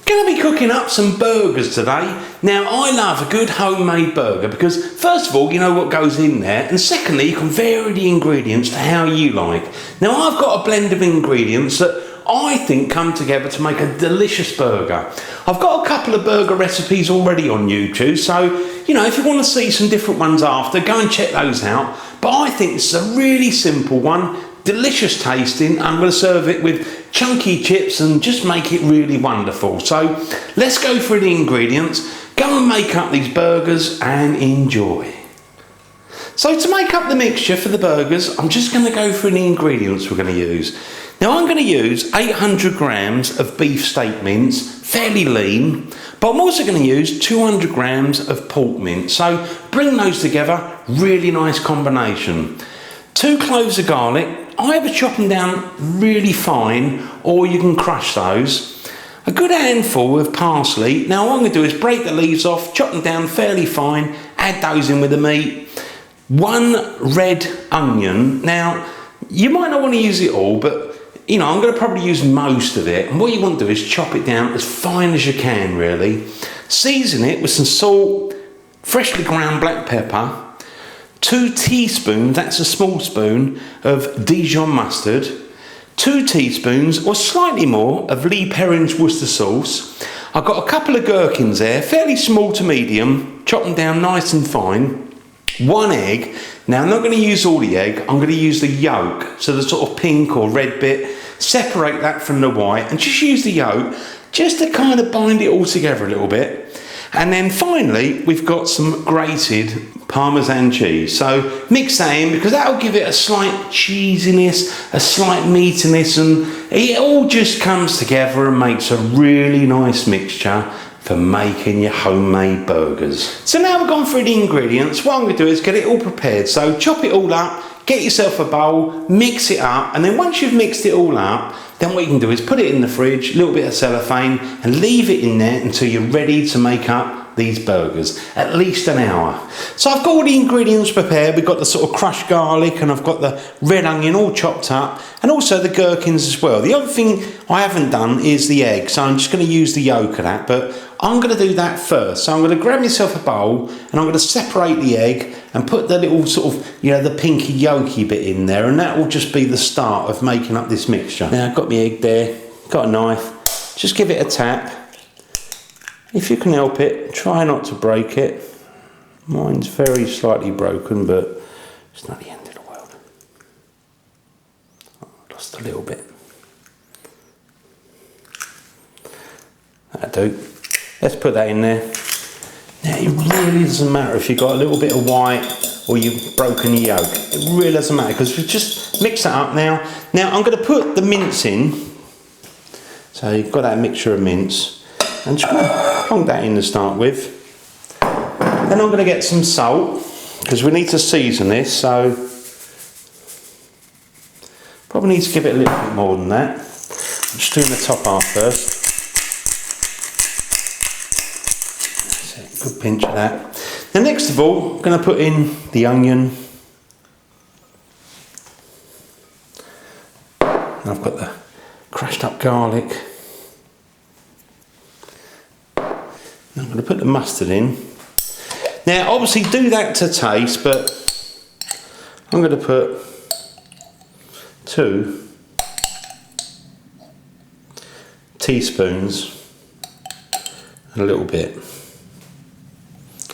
Going to be cooking up some burgers today. Now, I love a good homemade burger because, first of all, you know what goes in there, and secondly, you can vary the ingredients to how you like. Now, I've got a blend of ingredients that I think come together to make a delicious burger. I've got a couple of burger recipes already on YouTube, so, you know, if you want to see some different ones after, go and check those out. But I think this is a really simple one. Delicious tasting. I'm going to serve it with chunky chips and just make it really wonderful. So let's go through the ingredients, go and make up these burgers and enjoy. So to make up the mixture for the burgers, I'm just going to go through the ingredients we're going to use. Now I'm going to use 800 grams of beef steak mince, fairly lean, but I'm also going to use 200 grams of pork mince. So bring those together, really nice combination. 2 cloves of garlic. I either chop them down really fine or you can crush those. A good handful of parsley. Now what I'm going to do is break the leaves off, chop them down fairly fine, add those in with the meat. 1 red onion. Now you might not want to use it all, but you know, I'm going to probably use most of it. And what you want to do is chop it down as fine as you can, really. Season it with some salt, freshly ground black pepper, 2 teaspoons, that's a small spoon, of Dijon mustard, 2 teaspoons or slightly more of Lee Perrin's Worcester sauce. I've got a couple of gherkins there, fairly small to medium, chop them down nice and fine. 1 egg. Now I'm not going to use all the egg, I'm going to use the yolk, so the sort of pink or red bit. Separate that from the white and just use the yolk just to kind of bind it all together a little bit. And then finally we've got some grated Parmesan cheese. So mix that in because that'll give it a slight cheesiness, a slight meatiness, and it all just comes together and makes a really nice mixture for making your homemade burgers. So now we've gone through the ingredients, what I'm going to do is get it all prepared. So chop it all up, get yourself a bowl, mix it up, and then once you've mixed it all up, then what you can do is put it in the fridge, a little bit of cellophane, and leave it in there until you're ready to make up these burgers, at least an hour. So I've got all the ingredients prepared. We've got the sort of crushed garlic and I've got the red onion all chopped up and also the gherkins as well. The other thing I haven't done is the egg, so I'm just going to use the yolk of that, but I'm going to do that first. So I'm going to grab myself a bowl and I'm going to separate the egg and put the little sort of, you know, the pinky yolky bit in there, and that will just be the start of making up this mixture. Now I've got my egg there, got a knife, just give it a tap. If you can help it, try not to break it. Mine's very slightly broken, but it's not the end of the world. Oh, I lost a little bit. That'll do. Let's put that in there. Now it really doesn't matter if you've got a little bit of white or you've broken the yolk. It really doesn't matter because we just mix that up now. Now I'm going to put the mince in. So you've got that mixture of mince. And just plonk that in to start with. Then I'm going to get some salt because we need to season this, so probably need to give it a little bit more than that. I'm just doing the top half first. That's it, good pinch of that. Now next of all, I'm going to put in the onion. And I've got the crushed up garlic. I'm going to put the mustard in. Now obviously do that to taste, but I'm going to put 2 teaspoons and a little bit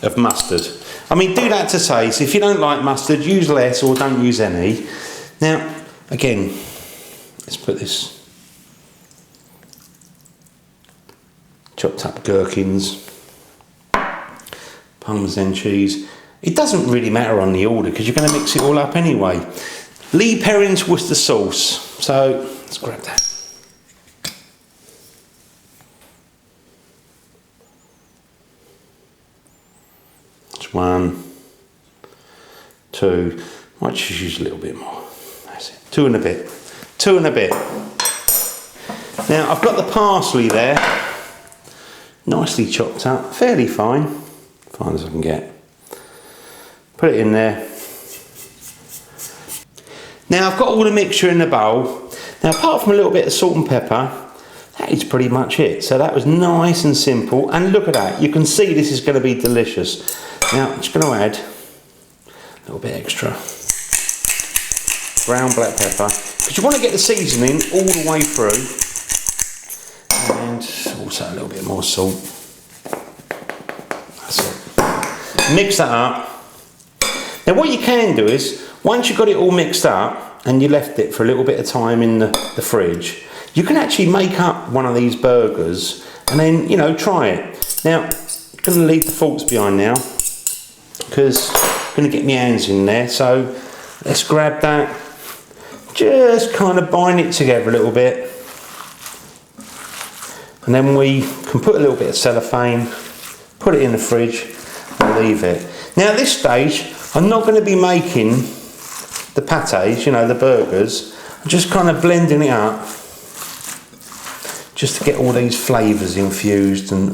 of mustard. I mean, do that to taste. If you don't like mustard, use less or don't use any. Now again, let's put this chopped up gherkins, Parmesan cheese. It doesn't really matter on the order because you're going to mix it all up anyway. Lee Perrin's Worcester sauce. So let's grab that. That's 1, 2. Might just use a little bit more. That's it. 2 and a bit. 2 and a bit. Now I've got the parsley there, nicely chopped up, fairly fine. Fine as I can get. Put it in there. Now I've got all the mixture in the bowl. Now apart from a little bit of salt and pepper, that is pretty much it. So that was nice and simple, and look at that, you can see this is going to be delicious. Now I'm just going to add a little bit extra ground black pepper, because you want to get the seasoning all the way through, and also a little bit more salt. That's it. Mix that up. Now what you can do is, once you've got it all mixed up and you left it for a little bit of time in the fridge, you can actually make up one of these burgers and then, you know, try it. Now, I'm going to leave the forks behind now, because I'm going to get my hands in there. So let's grab that, just kind of bind it together a little bit, and then we can put a little bit of cellophane, put it in the fridge and leave it. Now at this stage, I'm not going to be making the patés, you know, the burgers. I'm just kind of blending it up, just to get all these flavours infused, and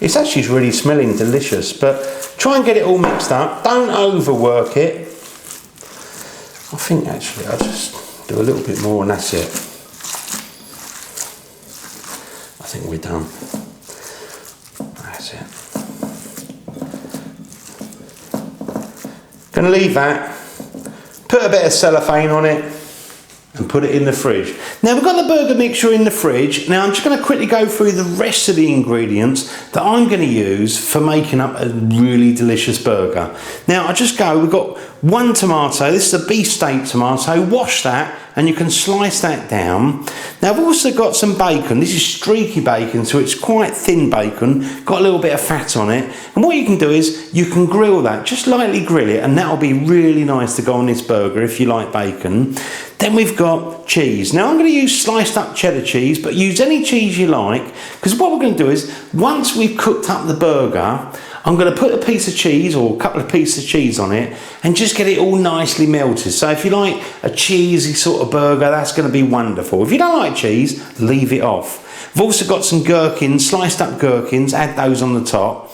it's actually really smelling delicious. But try and get it all mixed up. Don't overwork it. I think actually I'll just do a little bit more and that's it. I think we're done. That's it. Gonna leave that, put a bit of cellophane on it and put it in the fridge. Now we've got the burger mixture in the fridge. Now I'm just going to quickly go through the rest of the ingredients that I'm going to use for making up a really delicious burger. Now we've got 1 tomato, this is a beef steak tomato, wash that and you can slice that down. Now I've also got some bacon, this is streaky bacon, so it's quite thin bacon, got a little bit of fat on it, and what you can do is you can grill that, just lightly grill it, and that'll be really nice to go on this burger if you like bacon. Then we've got cheese. Now I'm going to use sliced up cheddar cheese, but use any cheese you like, because what we're going to do is, once we've cooked up the burger, I'm going to put a piece of cheese or a couple of pieces of cheese on it and just get it all nicely melted. So if you like a cheesy sort of burger, that's going to be wonderful. If you don't like cheese, leave it off. I've also got some gherkins, sliced up gherkins, add those on the top.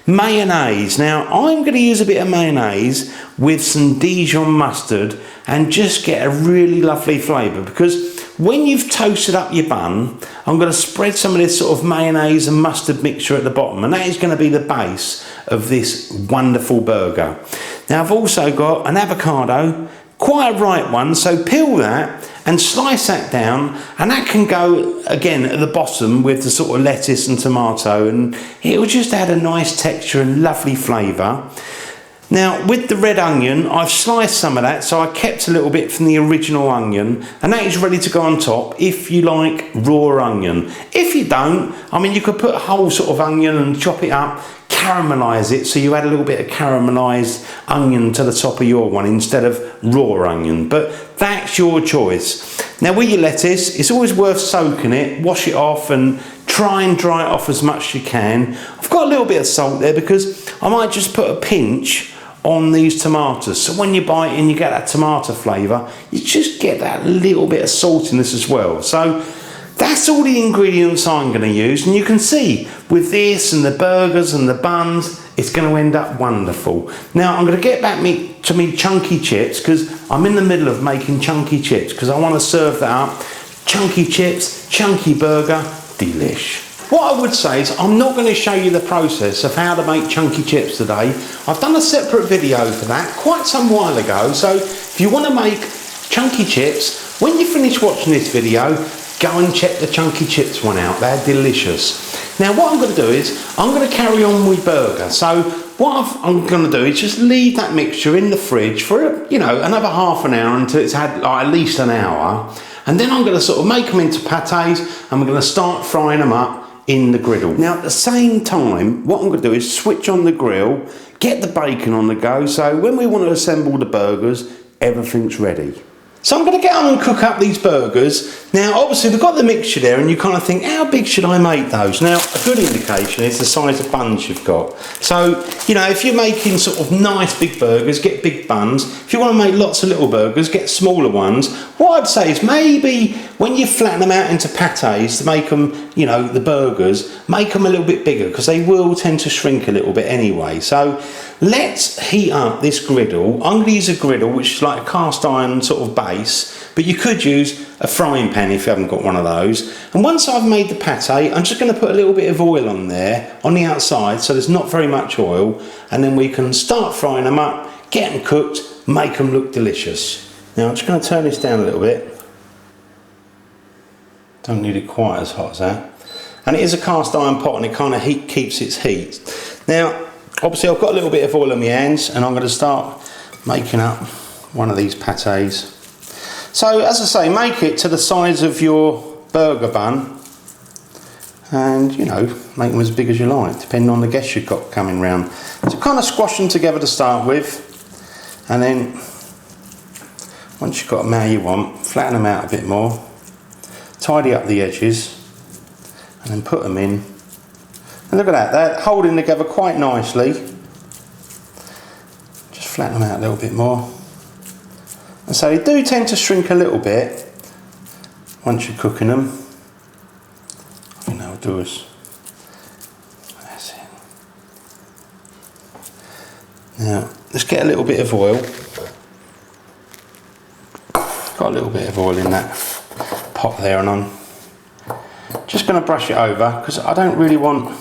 Mayonnaise. Now I'm going to use a bit of mayonnaise with some Dijon mustard and just get a really lovely flavour, because when you've toasted up your bun, I'm going to spread some of this sort of mayonnaise and mustard mixture at the bottom, and that is going to be the base of this wonderful burger. Now I've also got an avocado, quite a ripe one, so peel that and slice that down, and that can go again at the bottom with the sort of lettuce and tomato, and it will just add a nice texture and lovely flavour. Now with the red onion, I've sliced some of that, so I kept a little bit from the original onion, and that is ready to go on top if you like raw onion. If you don't, I mean, you could put a whole sort of onion and chop it up, caramelise it, so you add a little bit of caramelised onion to the top of your one instead of raw onion, but that's your choice. Now with your lettuce, it's always worth soaking it, wash it off and try and dry it off as much as you can. I've got a little bit of salt there because I might just put a pinch on these tomatoes, so when you bite in you get that tomato flavour, you just get that little bit of saltiness as well. So that's all the ingredients I'm going to use, and you can see with this and the burgers and the buns, it's going to end up wonderful. Now I'm going to get back to me chunky chips, because I'm in the middle of making chunky chips, because I want to serve that up. Chunky chips, chunky burger, delish. What I would say is I'm not going to show you the process of how to make chunky chips today. I've done a separate video for that quite some while ago, so if you want to make chunky chips, when you finish watching this video, go and check the chunky chips one out. They're delicious. Now what I'm going to do is I'm going to carry on with burger. So what I'm going to do is just leave that mixture in the fridge for, you know, another half an hour until it's had like at least an hour, and then I'm going to sort of make them into patés and we're going to start frying them up in the griddle. Now at the same time, what I'm going to do is switch on the grill, get the bacon on the go, so when we want to assemble the burgers, everything's ready. So I'm going to get on and cook up these burgers. Now obviously we've got the mixture there, and you kind of think, how big should I make those? Now a good indication is the size of buns you've got. So, you know, if you're making sort of nice big burgers, get big buns. If you want to make lots of little burgers, get smaller ones. What I'd say is maybe when you flatten them out into patés to make them, you know, the burgers, make them a little bit bigger, because they will tend to shrink a little bit anyway. So let's heat up this griddle. I'm going to use a griddle which is like a cast iron sort of base, but you could use a frying pan if you haven't got one of those. And once I've made the pate, I'm just going to put a little bit of oil on there on the outside, so there's not very much oil, and then we can start frying them up, get them cooked, make them look delicious. Now I'm just going to turn this down a little bit. Don't need it quite as hot as that. And it is a cast iron pot, and it kind of keeps its heat. Now obviously I've got a little bit of oil on my hands, and I'm going to start making up one of these pates. So as I say, make it to the size of your burger bun, and you know, make them as big as you like, depending on the guests you've got coming round. So kind of squash them together to start with, and then once you've got them how you want, flatten them out a bit more, tidy up the edges, and then put them in. And look at that, they're holding together quite nicely. Just flatten them out a little bit more. And so they do tend to shrink a little bit once you're cooking them. I think that'll do us. That's it. Now, let's get a little bit of oil. Got a little bit of oil in that pot there, and I'm just going to brush it over because I don't really want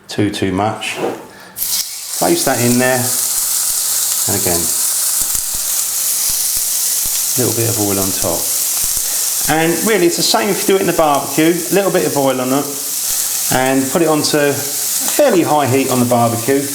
too much. Place that in there, and again a little bit of oil on top. And really it's the same if you do it in the barbecue, a little bit of oil on it, and put it onto a fairly high heat on the barbecue.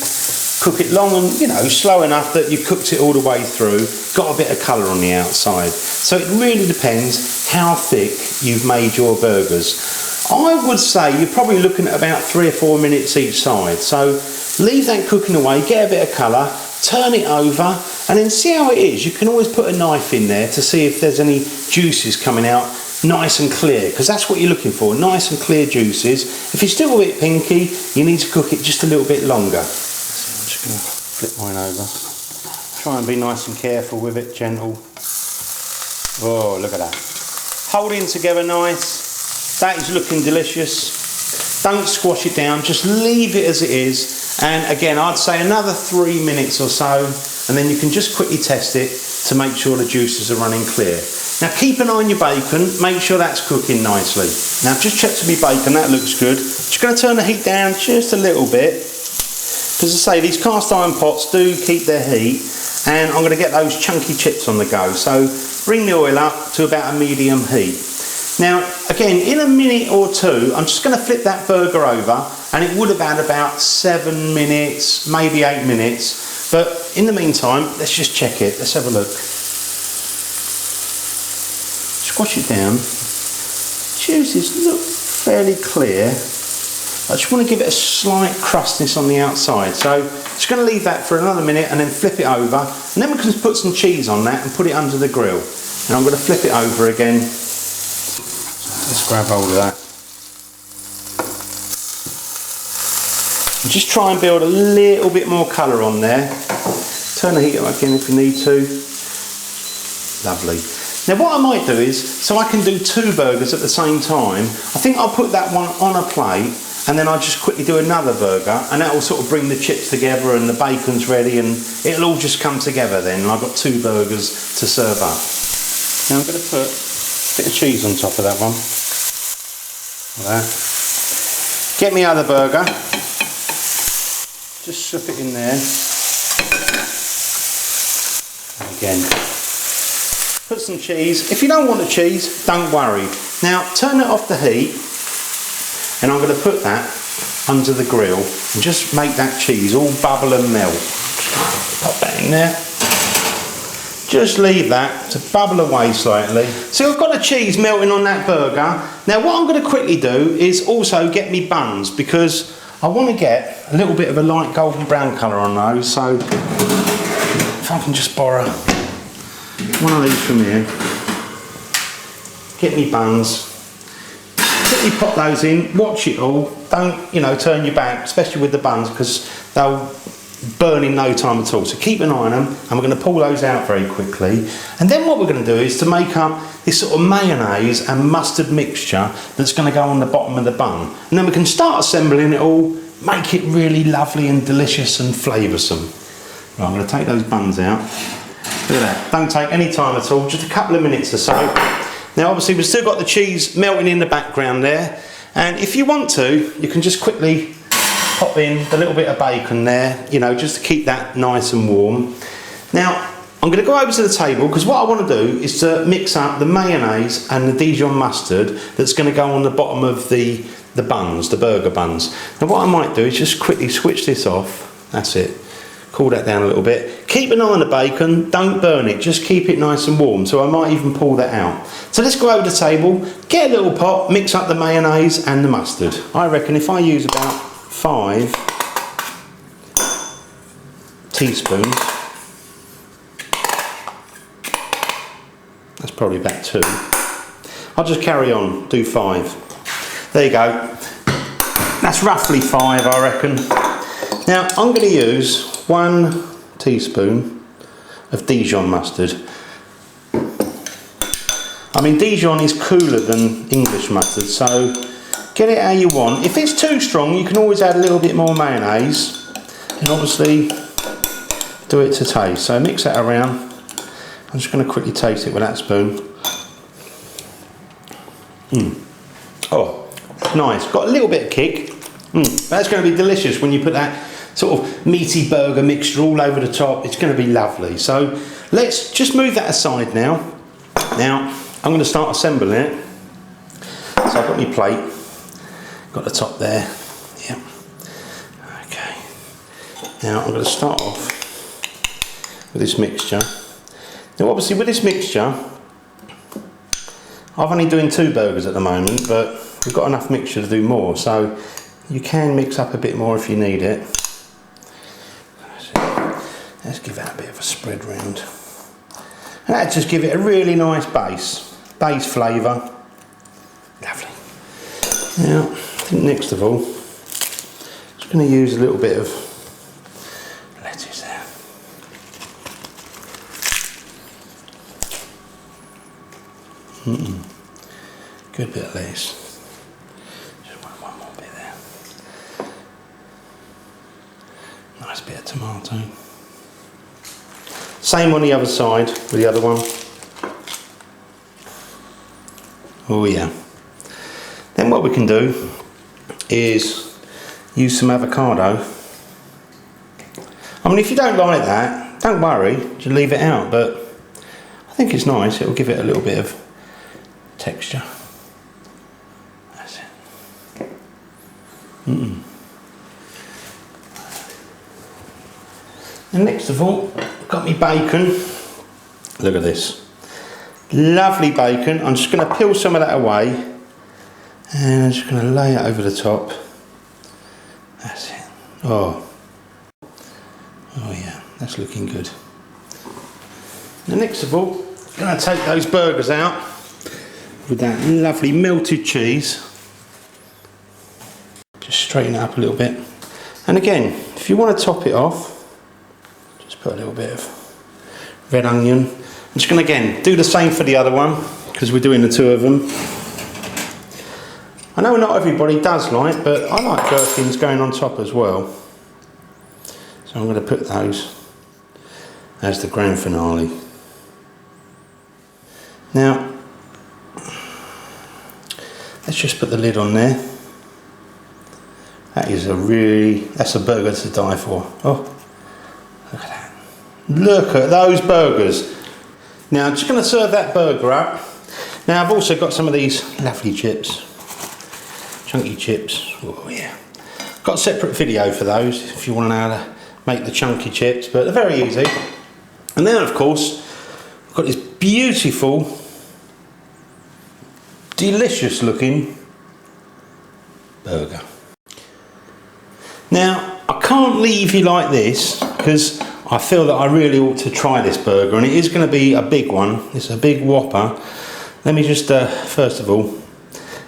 Cook it long and, you know, slow enough that you cooked it all the way through, got a bit of colour on the outside. So it really depends how thick you've made your burgers. I would say you're probably looking at about 3 or 4 minutes each side. So leave that cooking away, get a bit of colour, turn it over, and then see how it is. You can always put a knife in there to see if there's any juices coming out nice and clear, because that's what you're looking for, nice and clear juices. If it's still a bit pinky, you need to cook it just a little bit longer. I'm just going to flip mine over. Try and be nice and careful with it, gentle. Oh, look at that. Holding together nice. That is looking delicious. Don't squash it down, just leave it as it is. And again, I'd say another 3 minutes or so, and then you can just quickly test it to make sure the juices are running clear. Now keep an eye on your bacon, make sure that's cooking nicely. Now just check to be bacon, that looks good. Just going to turn the heat down just a little bit, because as I say, these cast iron pots do keep their heat, and I'm going to get those chunky chips on the go. So bring the oil up to about a medium heat. Now again, in a minute or two, I'm just going to flip that burger over, and it would have had about 7 minutes, maybe 8 minutes. But in the meantime, let's just check it. Let's have a look. Squash it down. Juices look fairly clear. I just want to give it a slight crustiness on the outside. So just going to leave that for another minute and then flip it over. And then we can just put some cheese on that and put it under the grill. And I'm going to flip it over again. Let's grab hold of that. And just try and build a little bit more colour on there. Turn the heat up again if you need to. Lovely. Now what I might do is, so I can do 2 burgers at the same time, I think I'll put that one on a plate, and then I'll just quickly do another burger, and that will sort of bring the chips together and the bacon's ready, and it'll all just come together then, and I've got 2 burgers to serve up. Now I'm going to put a bit of cheese on top of that one. Like that. Get me other burger. Just slip it in there. And again, put some cheese. If you don't want the cheese, don't worry. Now turn it off the heat, and I'm going to put that under the grill and just make that cheese all bubble and melt. Pop that in there. Just leave that to bubble away slightly. So I've got the cheese melting on that burger. Now what I'm going to quickly do is also get me buns, because I want to get a little bit of a light golden brown colour on those. So if I can just borrow one of these from here, get me buns, quickly pop those in, watch it all, don't, you know, turn your back, especially with the buns, because they'll burn in no time at all. So keep an eye on them, and we're going to pull those out very quickly. And then what we're going to do is to make up this sort of mayonnaise and mustard mixture that's going to go on the bottom of the bun. And then we can start assembling it all, make it really lovely and delicious and flavoursome. Right, I'm going to take those buns out. Look at that, don't take any time at all, just a couple of minutes or so. Now obviously we've still got the cheese melting in the background there, and if you want to, you can just quickly pop in a little bit of bacon there, you know, just to keep that nice and warm. Now I'm going to go over to the table because what I want to do is to mix up the mayonnaise and the Dijon mustard that's going to go on the bottom of the buns, the burger buns. Now what I might do is just quickly switch this off, that's it. Cool that down a little bit. Keep an eye on the bacon, don't burn it, just keep it nice and warm. So I might even pull that out. So let's go over the table, get a little pot, mix up the mayonnaise and the mustard. I reckon if I use about 5 teaspoons, that's probably about 2. I'll just carry on, do 5. There you go. That's roughly 5, I reckon. Now I'm going to use 1 teaspoon of Dijon mustard. I mean, Dijon is cooler than English mustard, so get it how you want. If it's too strong, you can always add a little bit more mayonnaise, and obviously do it to taste. So mix that around. I'm just going to quickly taste it with that spoon. Oh, nice. Got a little bit of kick. That's going to be delicious when you put that sort of meaty burger mixture all over the top. It's going to be lovely. So let's just move that aside now. Now I'm going to start assembling it. So I've got my plate, got the top there. Yeah. Okay. Now I'm going to start off with this mixture. Now obviously with this mixture, I'm only doing 2 burgers at the moment, but we've got enough mixture to do more. So you can mix up a bit more if you need it. Let's give that a bit of a spread round. And that just give it a really nice base flavour. Lovely. Now, I think next of all, I'm just going to use a little bit of lettuce there. Good bit of lettuce. Just want one more bit there. Nice bit of tomato. Same on the other side with the other one. Oh yeah. Then what we can do is use some avocado. I mean, if you don't like that, don't worry, just leave it out, but I think it's nice. It'll give it a little bit of texture. That's it. And next of all, got me bacon. Look at this. Lovely bacon. I'm just going to peel some of that away and I'm just going to lay it over the top. That's it. Oh yeah, that's looking good. Now next of all, I'm going to take those burgers out with that lovely melted cheese. Just straighten it up a little bit. And again, if you want to top it off, put a little bit of red onion. I'm just going to again do the same for the other one because we're doing the 2 of them. I know not everybody does like, but I like gherkins going on top as well. So I'm going to put those as the grand finale. Now, let's just put the lid on there. That's a burger to die for. Oh, look at that. Look at those burgers. Now I'm just going to serve that burger up. Now I've also got some of these lovely chips, chunky chips. Oh yeah. Got a separate video for those if you want to know how to make the chunky chips, but they're very easy. And then of course I've got this beautiful, delicious looking burger. Now I can't leave you like this because I feel that I really ought to try this burger, and it is going to be a big one. It's a big whopper. Let me just first of all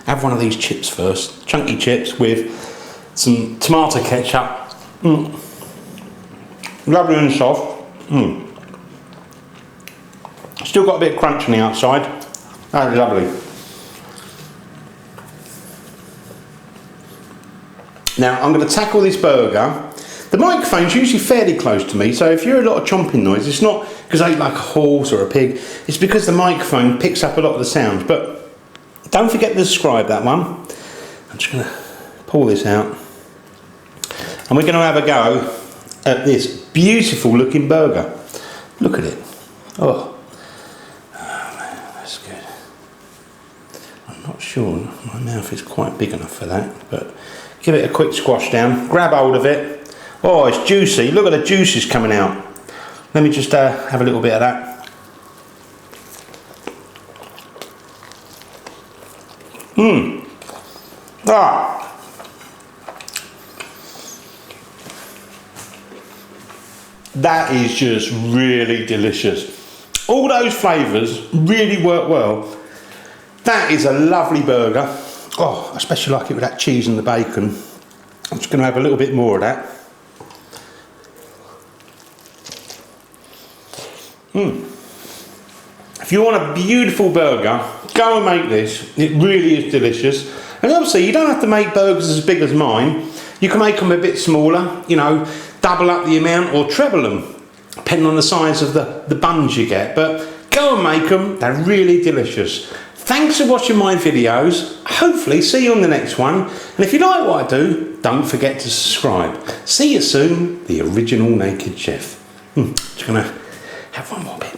have one of these chips first, chunky chips with some tomato ketchup. Lovely and soft. Still got a bit of crunch on the outside. That's lovely. Now I'm going to tackle this burger. The microphone's usually fairly close to me, so if you hear a lot of chomping noise, it's not because I eat like a horse or a pig, it's because the microphone picks up a lot of the sounds. But don't forget to subscribe, that one. I'm just going to pull this out. And we're going to have a go at this beautiful looking burger. Look at it. Oh man, that's good. I'm not sure, my mouth is quite big enough for that, but give it a quick squash down, grab hold of it. Oh, it's juicy, look at the juices coming out. Let me just have a little bit of that. That is just really delicious. All those flavours really work well. That is a lovely burger. Oh, I especially like it with that cheese and the bacon. I'm just going to have a little bit more of that. If you want a beautiful burger, go and make this. It really is delicious. And obviously you don't have to make burgers as big as mine. You can make them a bit smaller, you know, double up the amount or treble them, depending on the size of the buns you get. But go and make them, they're really delicious. Thanks for watching my videos. Hopefully see you on the next one. And if you like what I do, don't forget to subscribe. See you soon, the original Naked Chef. Just gonna have one more bit.